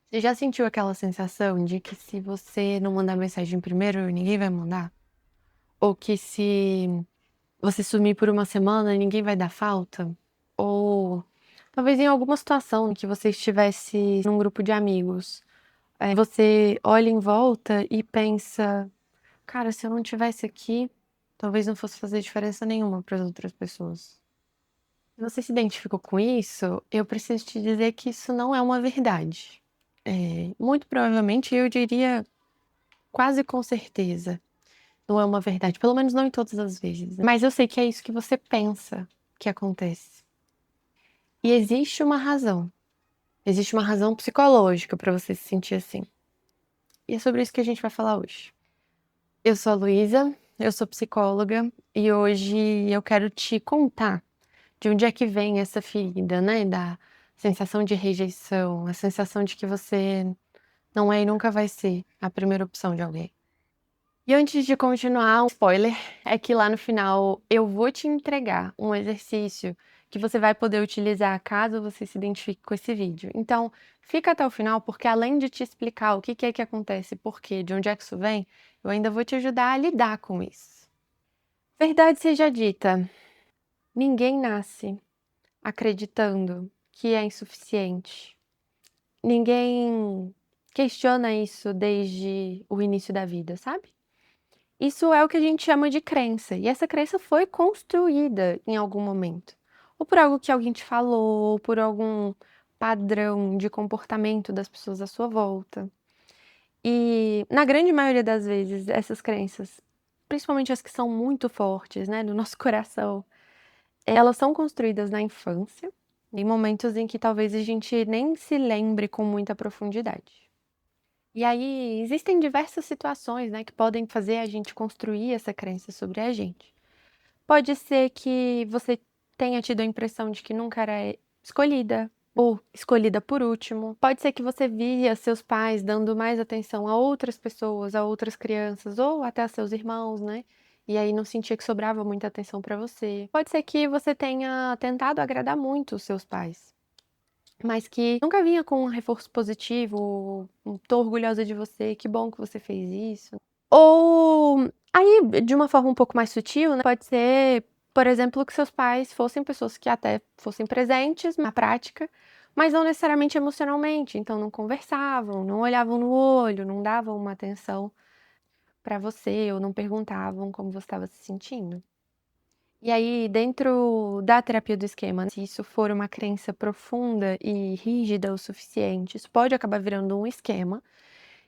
Você já sentiu aquela sensação de que se você não mandar mensagem primeiro, ninguém vai mandar? Ou que se você sumir por uma semana, ninguém vai dar falta? Ou talvez em alguma situação em que você estivesse num grupo de amigos, você olha em volta e pensa: "Cara, se eu não tivesse aqui, talvez não fosse fazer diferença nenhuma para as outras pessoas". Se você se identificou com isso, eu preciso te dizer que isso não é uma verdade. Muito provavelmente, eu diria quase com certeza, não é uma verdade, pelo menos não em todas as vezes, mas eu sei que é isso que você pensa que acontece. E existe uma razão psicológica para você se sentir assim. E é sobre isso que a gente vai falar hoje. Eu sou a Luísa, eu sou psicóloga e hoje eu quero te contar de onde é que vem essa ferida, né, da sensação de rejeição, a sensação de que você não é e nunca vai ser a primeira opção de alguém. E antes de continuar, um spoiler é que lá no final eu vou te entregar um exercício que você vai poder utilizar caso você se identifique com esse vídeo. Então, fica até o final, porque além de te explicar o que é que acontece, por quê, de onde é que isso vem, eu ainda vou te ajudar a lidar com isso. Verdade seja dita, ninguém nasce acreditando que é insuficiente. Ninguém questiona isso desde o início da vida, sabe? Isso é o que a gente chama de crença, e essa crença foi construída em algum momento. Ou por algo que alguém te falou, ou por algum padrão de comportamento das pessoas à sua volta. E na grande maioria das vezes, essas crenças, principalmente as que são muito fortes, né, no nosso coração, elas são construídas na infância, em momentos em que talvez a gente nem se lembre com muita profundidade. E aí existem diversas situações, né, que podem fazer a gente construir essa crença sobre a gente. Pode ser que você tenha tido a impressão de que nunca era escolhida ou escolhida por último. Pode ser que você via seus pais dando mais atenção a outras pessoas, a outras crianças ou até a seus irmãos, né? E aí não sentia que sobrava muita atenção para você. Pode ser que você tenha tentado agradar muito os seus pais, mas que nunca vinha com um reforço positivo, "Tô orgulhosa de você, que bom que você fez isso". Ou aí, de uma forma um pouco mais sutil, né, pode ser, por exemplo, que seus pais fossem pessoas que até fossem presentes na prática, mas não necessariamente emocionalmente, então não conversavam, não olhavam no olho, não davam uma atenção pra você ou não perguntavam como você estava se sentindo. E aí, dentro da terapia do esquema, se isso for uma crença profunda e rígida o suficiente, isso pode acabar virando um esquema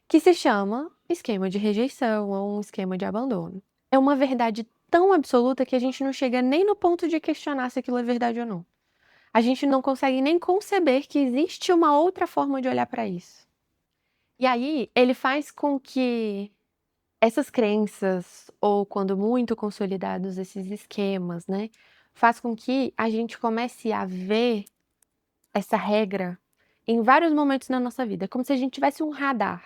que se chama esquema de rejeição ou um esquema de abandono. É uma verdade tão absoluta que a gente não chega nem no ponto de questionar se aquilo é verdade ou não. A gente não consegue nem conceber que existe uma outra forma de olhar para isso. E aí, ele faz com que essas crenças, ou quando muito consolidados esses esquemas, né, faz com que a gente comece a ver essa regra em vários momentos na nossa vida. É como se a gente tivesse um radar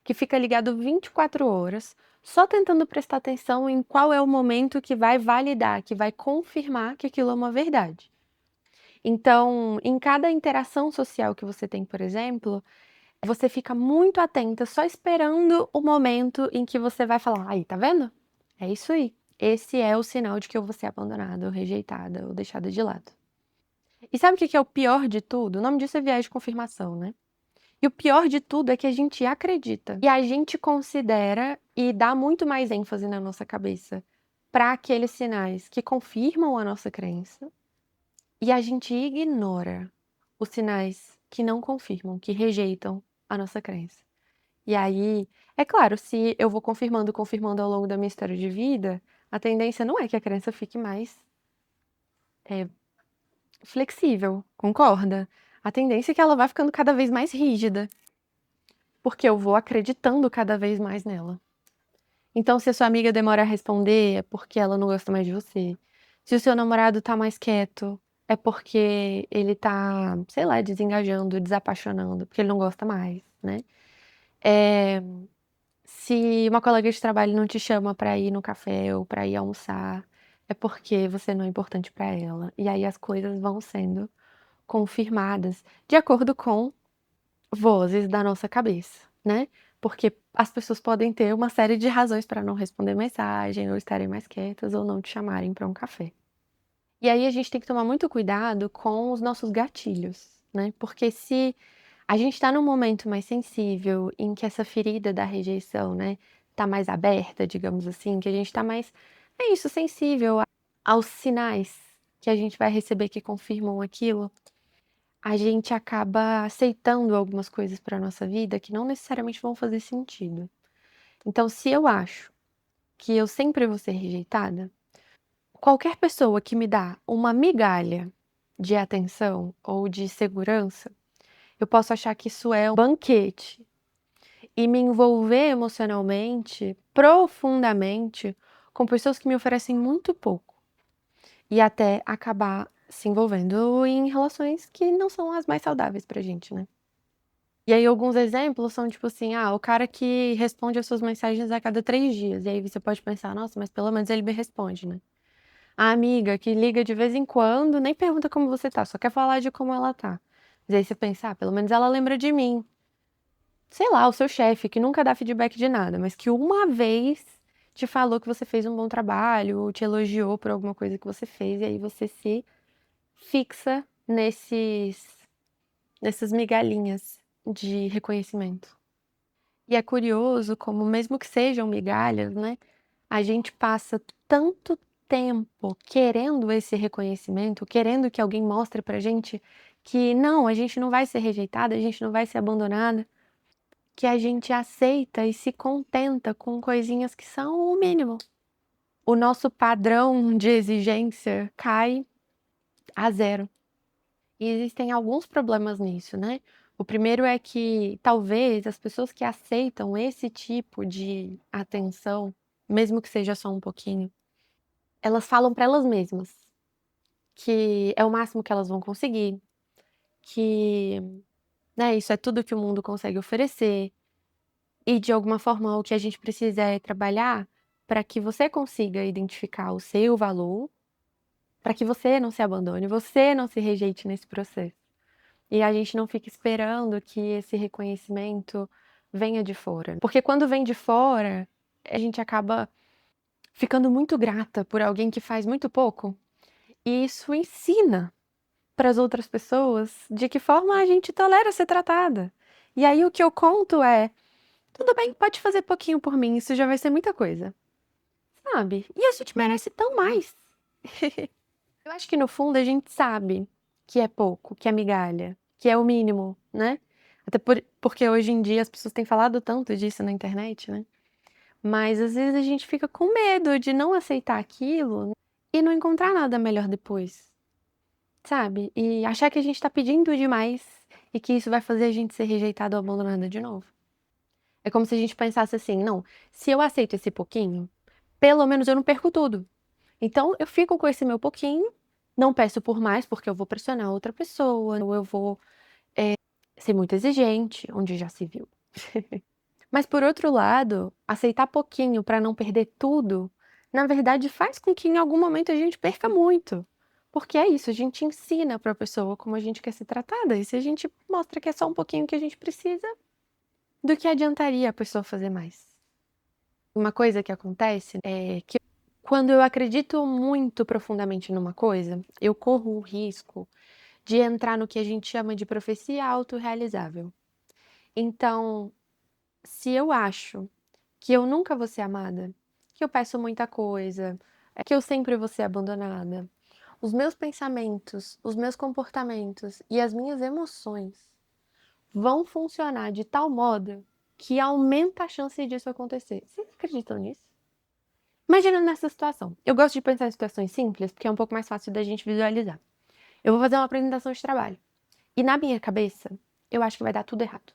que fica ligado 24 horas, só tentando prestar atenção em qual é o momento que vai validar, que vai confirmar que aquilo é uma verdade. Então, em cada interação social que você tem, por exemplo, você fica muito atenta, só esperando o momento em que você vai falar: "Aí, tá vendo? É isso aí. Esse é o sinal de que eu vou ser abandonada, ou rejeitada, ou deixada de lado". E sabe o que que é o pior de tudo? O nome disso é viés de confirmação, né. E o pior de tudo é que a gente acredita, e a gente considera e dá muito mais ênfase na nossa cabeça para aqueles sinais que confirmam a nossa crença, e a gente ignora os sinais que não confirmam, que rejeitam a nossa crença. E aí, é claro, se eu vou confirmando, confirmando ao longo da minha história de vida, a tendência não é que a crença fique mais, eh, flexível, concorda? A tendência é que ela vá ficando cada vez mais rígida, porque eu vou acreditando cada vez mais nela. Então, se a sua amiga demora a responder, é porque ela não gosta mais de você. Se o seu namorado tá mais quieto, é porque ele tá, sei lá, desengajando, desapaixonando, porque ele não gosta mais, né. Eh, Se uma colega de trabalho não te chama pra ir no café ou pra ir almoçar, é porque você não é importante pra ela. E aí as coisas vão sendo confirmadas de acordo com vozes da nossa cabeça, né? Porque as pessoas podem ter uma série de razões para não responder mensagem, ou estarem mais quietas, ou não te chamarem para um café. E aí a gente tem que tomar muito cuidado com os nossos gatilhos, né? Porque se a gente está num momento mais sensível, em que essa ferida da rejeição, né, tá mais aberta, digamos assim, que a gente tá mais, é isso, sensível aos sinais que a gente vai receber que confirmam aquilo, a gente acaba aceitando algumas coisas para nossa vida que não necessariamente vão fazer sentido. Então, se eu acho que eu sempre vou ser rejeitada, qualquer pessoa que me dá uma migalha de atenção ou de segurança, eu posso achar que isso é um banquete e me envolver emocionalmente, profundamente, com pessoas que me oferecem muito pouco e até acabar se envolvendo em relações que não são as mais saudáveis pra gente, né. E aí alguns exemplos são tipo assim, o cara que responde as suas mensagens a cada 3 dias, e aí você pode pensar: "Nossa, mas pelo menos ele me responde, né". A amiga que liga de vez em quando, nem pergunta como você tá, só quer falar de como ela tá. Mas aí você pensa: "Pelo menos ela lembra de mim". Sei lá, o seu chefe que nunca dá feedback de nada, mas que uma vez te falou que você fez um bom trabalho, ou te elogiou por alguma coisa que você fez, e aí você se fixa nessas migalhinhas de reconhecimento. E é curioso como mesmo que sejam migalhas, né, a gente passa tanto tempo querendo esse reconhecimento, querendo que alguém mostre pra gente que não, a gente não vai ser rejeitada, a gente não vai ser abandonada, que a gente aceita e se contenta com coisinhas que são o mínimo. O nosso padrão de exigência cai a zero. E existem alguns problemas nisso, né. O primeiro é que, talvez, as pessoas que aceitam esse tipo de atenção, mesmo que seja só um pouquinho, elas falam para elas mesmas que é o máximo que elas vão conseguir, que, né, isso é tudo que o mundo consegue oferecer. E de alguma forma o que a gente precisa é trabalhar para que você consiga identificar o seu valor, para que você não se abandone, você não se rejeite nesse processo. E a gente não fica esperando que esse reconhecimento venha de fora. Porque quando vem de fora, a gente acaba ficando muito grata por alguém que faz muito pouco, e isso ensina para as outras pessoas de que forma a gente tolera ser tratada. E aí o que eu conto é: "Tudo bem, pode fazer pouquinho por mim, isso já vai ser muita coisa", sabe. E a gente merece tão mais. Eu acho que no fundo a gente sabe que é pouco, que é migalha, que é o mínimo, né. Até porque hoje em dia as pessoas têm falado tanto disso na internet, né. Mas às vezes a gente fica com medo de não aceitar aquilo e não encontrar nada melhor depois, sabe. E achar que a gente tá pedindo demais e que isso vai fazer a gente ser rejeitado ou abandonada de novo. É como se a gente pensasse assim: "Não, se eu aceito esse pouquinho, pelo menos eu não perco tudo. Então eu fico com esse meu pouquinho, não peço por mais, porque eu vou pressionar outra pessoa, ou eu vou, ser muito exigente", onde já se viu. Mas por outro lado, aceitar pouquinho para não perder tudo, na verdade faz com que em algum momento a gente perca muito. Porque é isso, a gente ensina para a pessoa como a gente quer ser tratada, e se a gente mostra que é só um pouquinho que a gente precisa, do que adiantaria a pessoa fazer mais? Uma coisa que acontece é que quando eu acredito muito profundamente numa coisa, eu corro o risco de entrar no que a gente chama de profecia autorrealizável. Então, se eu acho que eu nunca vou ser amada, que eu peço muita coisa, que eu sempre vou ser abandonada, os meus pensamentos, os meus comportamentos e as minhas emoções vão funcionar de tal modo que aumenta a chance disso acontecer. Vocês acreditam nisso? Imagina nessa situação. Eu gosto de pensar em situações simples, porque é um pouco mais fácil da gente visualizar. Eu vou fazer uma apresentação de trabalho. E na minha cabeça, eu acho que vai dar tudo errado.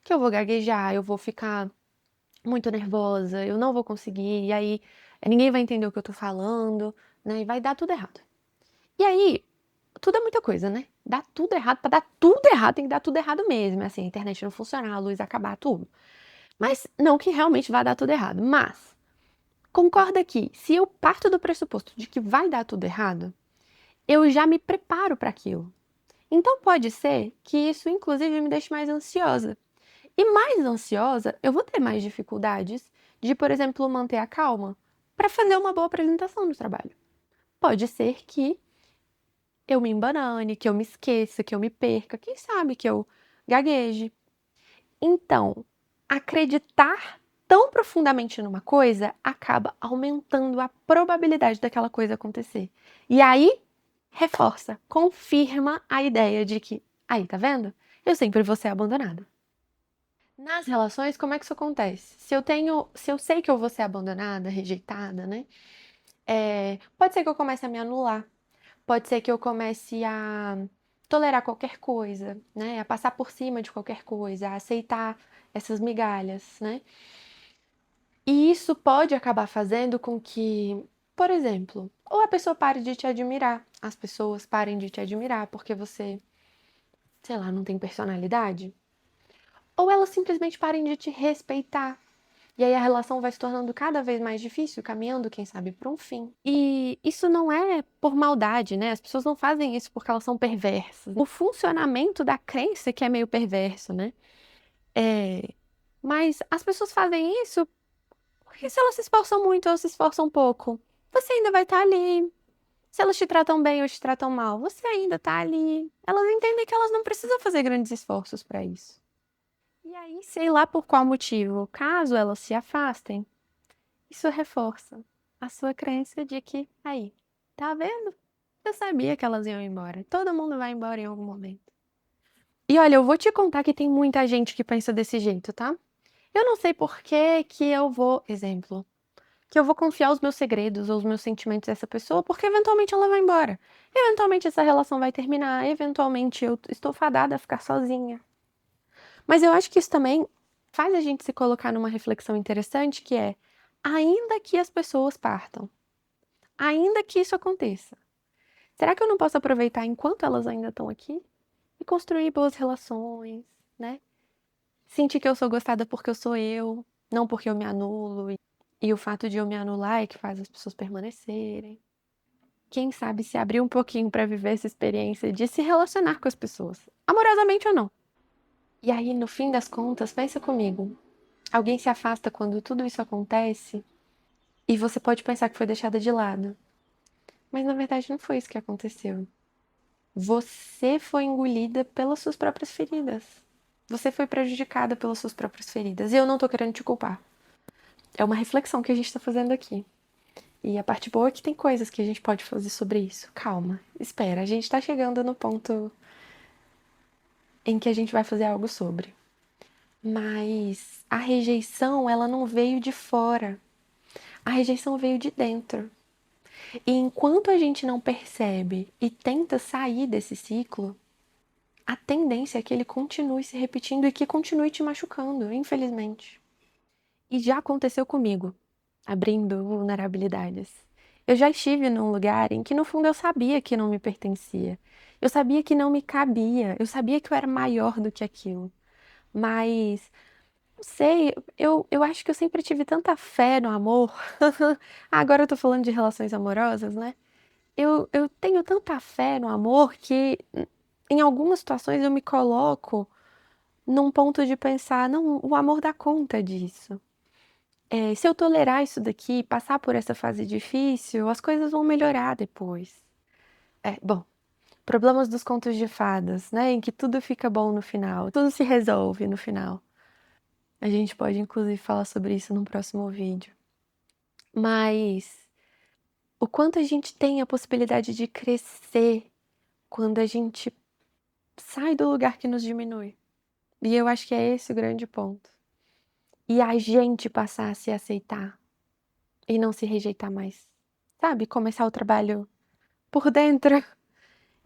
Que eu vou gaguejar, eu vou ficar muito nervosa, eu não vou conseguir, e aí ninguém vai entender o que eu tô falando, né? E vai dar tudo errado. E aí, tudo é muita coisa, né? Dá tudo errado, pra dar tudo errado, tem que dar tudo errado mesmo. Assim, a internet não funcionar, a luz acabar, tudo. Mas não que realmente vá dar tudo errado. Mas concorda que, se eu parto do pressuposto de que vai dar tudo errado, eu já me preparo para aquilo. Então pode ser que isso, inclusive, me deixe mais ansiosa. E mais ansiosa, eu vou ter mais dificuldades de, por exemplo, manter a calma para fazer uma boa apresentação no trabalho. Pode ser que eu me embanane, que eu me esqueça, que eu me perca, quem sabe que eu gagueje. Então, acreditar tão profundamente numa coisa acaba aumentando a probabilidade daquela coisa acontecer. E aí, reforça, confirma a ideia de que, aí, tá vendo? Eu sempre vou ser abandonada. Nas relações, como é que isso acontece? Se eu sei que eu vou ser abandonada, rejeitada, né? Pode ser que eu comece a me anular. Pode ser que eu comece a tolerar qualquer coisa, né? A passar por cima de qualquer coisa, a aceitar essas migalhas, né? E isso pode acabar fazendo com que, por exemplo, ou a pessoa pare de te admirar, as pessoas parem de te admirar porque você, sei lá, não tem personalidade, ou elas simplesmente parem de te respeitar. E aí a relação vai se tornando cada vez mais difícil, caminhando, quem sabe, para um fim. E isso não é por maldade, né? As pessoas não fazem isso porque elas são perversas. O funcionamento da crença que é meio perverso, né? Mas as pessoas fazem isso porque se elas se esforçam muito ou se esforçam pouco, você ainda vai estar ali. Se elas te tratam bem ou te tratam mal, você ainda tá ali. Elas entendem que elas não precisam fazer grandes esforços para isso. E aí, sei lá por qual motivo, caso elas se afastem, isso reforça a sua crença de que, aí, tá vendo? Eu sabia que elas iam embora. Todo mundo vai embora em algum momento. E olha, eu vou te contar que tem muita gente que pensa desse jeito, tá? Eu não sei por que eu vou, exemplo, que eu vou confiar os meus segredos ou os meus sentimentos a essa pessoa, porque eventualmente ela vai embora. Eventualmente essa relação vai terminar, eventualmente eu estou fadada a ficar sozinha. Mas eu acho que isso também faz a gente se colocar numa reflexão interessante, que é, ainda que as pessoas partam, ainda que isso aconteça, será que eu não posso aproveitar enquanto elas ainda estão aqui e construir boas relações, né? Sentir que eu sou gostada porque eu sou eu, não porque eu me anulo. E o fato de eu me anular é que faz as pessoas permanecerem. Quem sabe se abrir um pouquinho para viver essa experiência de se relacionar com as pessoas, amorosamente ou não. E aí, no fim das contas, pensa comigo. Alguém se afasta quando tudo isso acontece e você pode pensar que foi deixada de lado. Mas na verdade não foi isso que aconteceu. Você foi engolida pelas suas próprias feridas. Você foi prejudicada pelas suas próprias feridas. E eu não tô querendo te culpar. É uma reflexão que a gente tá fazendo aqui. E a parte boa é que tem coisas que a gente pode fazer sobre isso. Calma, espera, a gente tá chegando no ponto em que a gente vai fazer algo sobre. Mas a rejeição, ela não veio de fora. A rejeição veio de dentro. E enquanto a gente não percebe e tenta sair desse ciclo, a tendência é que ele continue se repetindo e que continue te machucando, infelizmente. E já aconteceu comigo, abrindo vulnerabilidades. Eu já estive num lugar em que, no fundo, eu sabia que não me pertencia. Eu sabia que não me cabia. Eu sabia que eu era maior do que aquilo. Mas, não sei, eu acho que eu sempre tive tanta fé no amor. Agora eu tô falando de relações amorosas, né? Eu tenho tanta fé no amor que, em algumas situações, eu me coloco num ponto de pensar, não, o amor dá conta disso. Se eu tolerar isso daqui, passar por essa fase difícil, as coisas vão melhorar depois. Bom, problemas dos contos de fadas, né? Em que tudo fica bom no final, tudo se resolve no final. A gente pode, inclusive, falar sobre isso no próximo vídeo. Mas o quanto a gente tem a possibilidade de crescer quando a gente sai do lugar que nos diminui. E eu acho que é esse o grande ponto. E a gente passar a se aceitar e não se rejeitar mais. Sabe? Começar o trabalho por dentro.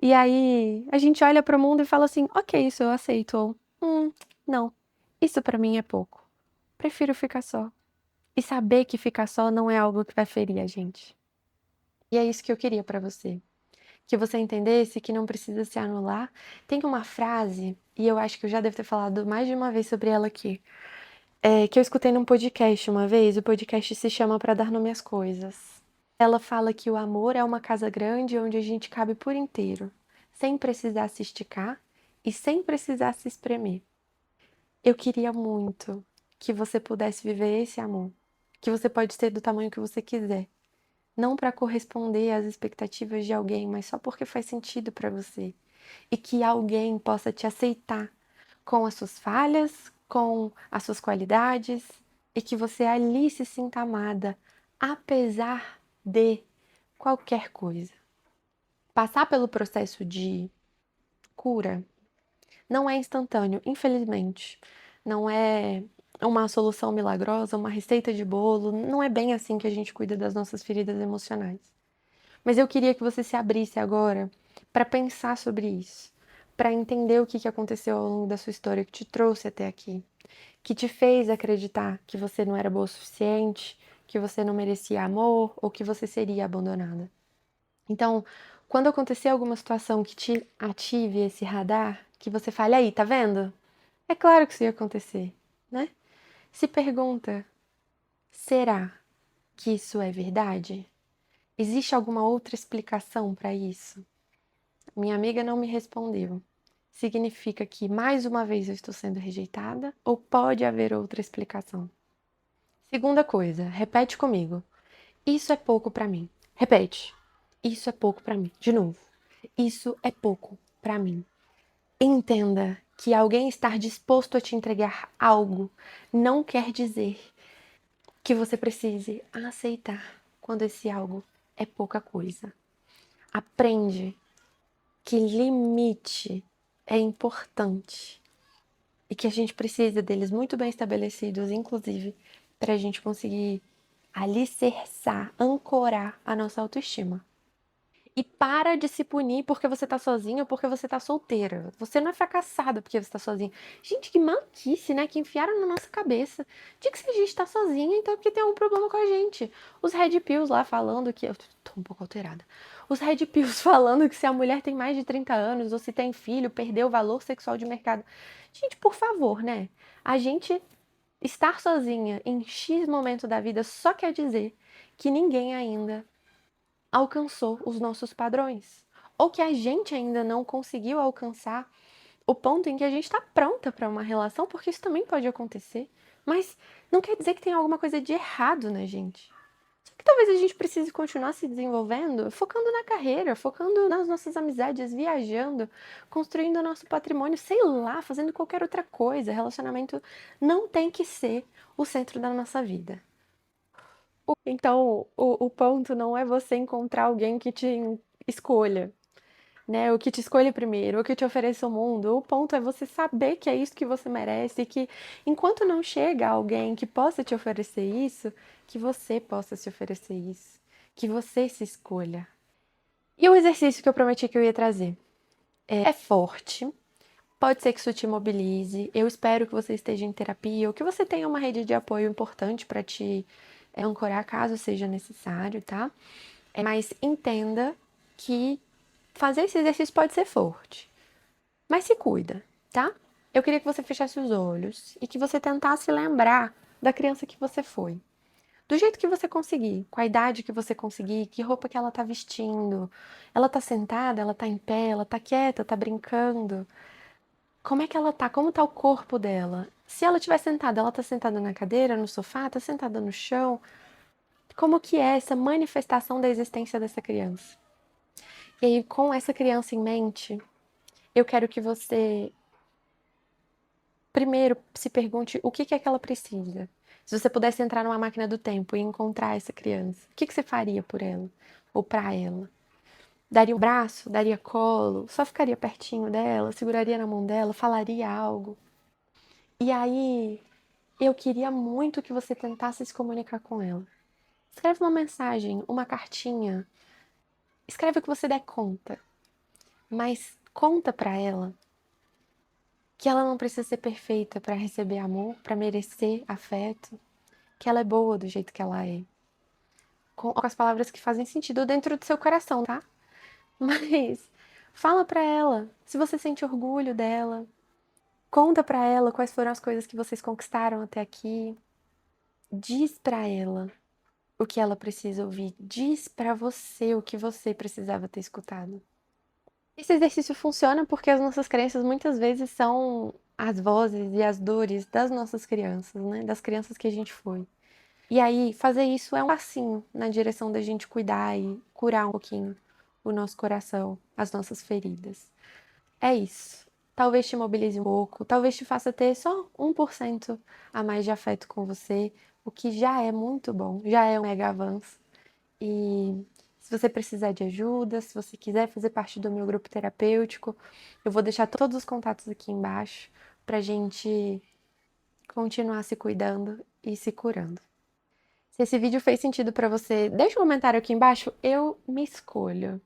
E aí a gente olha para o mundo e fala assim: ok, isso eu aceito. Ou, não, isso para mim é pouco. Prefiro ficar só. E saber que ficar só não é algo que vai ferir a gente. E é isso que eu queria para você. Que você entendesse que não precisa se anular. Tem uma frase, e eu acho que eu já devo ter falado mais de uma vez sobre ela aqui, que eu escutei num podcast uma vez. O podcast se chama Pra Dar Nome às Coisas. Ela fala que o amor é uma casa grande onde a gente cabe por inteiro, sem precisar se esticar e sem precisar se espremer. Eu queria muito que você pudesse viver esse amor, que você pode ser do tamanho que você quiser, não para corresponder às expectativas de alguém, mas só porque faz sentido para você, e que alguém possa te aceitar com as suas falhas, com as suas qualidades, e que você ali se sinta amada, apesar de qualquer coisa. Passar pelo processo de cura não é instantâneo, infelizmente. Não é uma solução milagrosa, uma receita de bolo. Não é bem assim que a gente cuida das nossas feridas emocionais. Mas eu queria que você se abrisse agora para pensar sobre isso, para entender o que aconteceu ao longo da sua história que te trouxe até aqui, que te fez acreditar que você não era boa o suficiente, que você não merecia amor ou que você seria abandonada. Então, quando acontecer alguma situação que te ative esse radar, que você fale, aí, tá vendo? É claro que isso ia acontecer, né? Se pergunta, será que isso é verdade? Existe alguma outra explicação para isso? Minha amiga não me respondeu. Significa que mais uma vez eu estou sendo rejeitada ou pode haver outra explicação? Segunda coisa, repete comigo. Isso é pouco para mim. Repete. Isso é pouco para mim. De novo. Isso é pouco para mim. Entenda que alguém estar disposto a te entregar algo não quer dizer que você precise aceitar quando esse algo é pouca coisa. Aprende que limite é importante e que a gente precisa deles muito bem estabelecidos, inclusive, para a gente conseguir alicerçar, ancorar a nossa autoestima. E para de se punir porque você tá sozinha ou porque você tá solteira. Você não é fracassada porque você tá sozinha. Gente, que maluquice, né? Que enfiaram na nossa cabeça. De que se a gente tá sozinha, então é porque tem algum problema com a gente. Os Red Pills lá falando que... Eu tô um pouco alterada. Os Red Pills falando que se a mulher tem mais de 30 anos ou se tem filho, perdeu o valor sexual de mercado. Gente, por favor, né? A gente estar sozinha em X momento da vida só quer dizer que ninguém ainda alcançou os nossos padrões. Ou que a gente ainda não conseguiu alcançar o ponto em que a gente está pronta para uma relação, porque isso também pode acontecer. Mas não quer dizer que tem alguma coisa de errado na gente. Só que talvez a gente precise continuar se desenvolvendo, focando na carreira, focando nas nossas amizades, viajando, construindo o nosso patrimônio, sei lá, fazendo qualquer outra coisa. Relacionamento não tem que ser o centro da nossa vida. Então, o ponto não é você encontrar alguém que te escolha, né? O que te escolha primeiro, o que te ofereça o mundo. O ponto é você saber que é isso que você merece e que enquanto não chega alguém que possa te oferecer isso, que você possa se oferecer isso, que você se escolha. E o exercício que eu prometi que eu ia trazer é forte. Pode ser que isso te mobilize. Eu espero que você esteja em terapia ou que você tenha uma rede de apoio importante para te ancorar caso seja necessário, tá? Mas entenda que fazer esse exercício pode ser forte. Mas se cuida, tá? Eu queria que você fechasse os olhos e que você tentasse lembrar da criança que você foi. Do jeito que você conseguir, com a idade que você conseguir, que roupa que ela tá vestindo. Ela tá sentada, ela tá em pé, ela tá quieta, tá brincando. Como é que ela tá? Como tá o corpo dela? Se ela estiver sentada, ela tá sentada na cadeira, no sofá, tá sentada no chão? Como que é essa manifestação da existência dessa criança? E aí, com essa criança em mente, eu quero que você primeiro se pergunte o que é que ela precisa. Se você pudesse entrar numa máquina do tempo e encontrar essa criança, o que você faria por ela ou para ela? Daria um braço, daria colo, só ficaria pertinho dela, seguraria na mão dela, falaria algo. E aí, eu queria muito que você tentasse se comunicar com ela. Escreve uma mensagem, uma cartinha. Escreve o que você der conta. Mas conta pra ela que ela não precisa ser perfeita para receber amor, para merecer afeto, que ela é boa do jeito que ela é. Com as palavras que fazem sentido dentro do seu coração, tá? Mas fala pra ela se você sente orgulho dela. Conta pra ela quais foram as coisas que vocês conquistaram até aqui. Diz pra ela o que ela precisa ouvir. Diz pra você o que você precisava ter escutado. Esse exercício funciona porque as nossas crenças muitas vezes são as vozes e as dores das nossas crianças, né? Das crianças que a gente foi. E aí, fazer isso é um passinho na direção da gente cuidar e curar um pouquinho o nosso coração, as nossas feridas. É isso. Talvez te mobilize um pouco, talvez te faça ter só 1% a mais de afeto com você, o que já é muito bom, já é um mega avanço. E se você precisar de ajuda, se você quiser fazer parte do meu grupo terapêutico, eu vou deixar todos os contatos aqui embaixo pra gente continuar se cuidando e se curando. Se esse vídeo fez sentido pra você, deixa um comentário aqui embaixo, eu me escolho,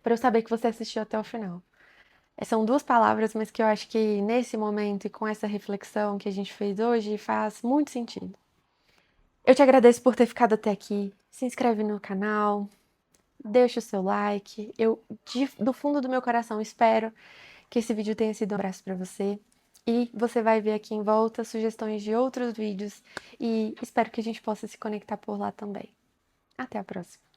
pra eu saber que você assistiu até o final. São duas palavras, mas que eu acho que nesse momento e com essa reflexão que a gente fez hoje faz muito sentido. Eu te agradeço por ter ficado até aqui. Se inscreve no canal, deixa o seu like. Do fundo do meu coração, espero que esse vídeo tenha sido um abraço para você. E você vai ver aqui em volta sugestões de outros vídeos e espero que a gente possa se conectar por lá também. Até a próxima!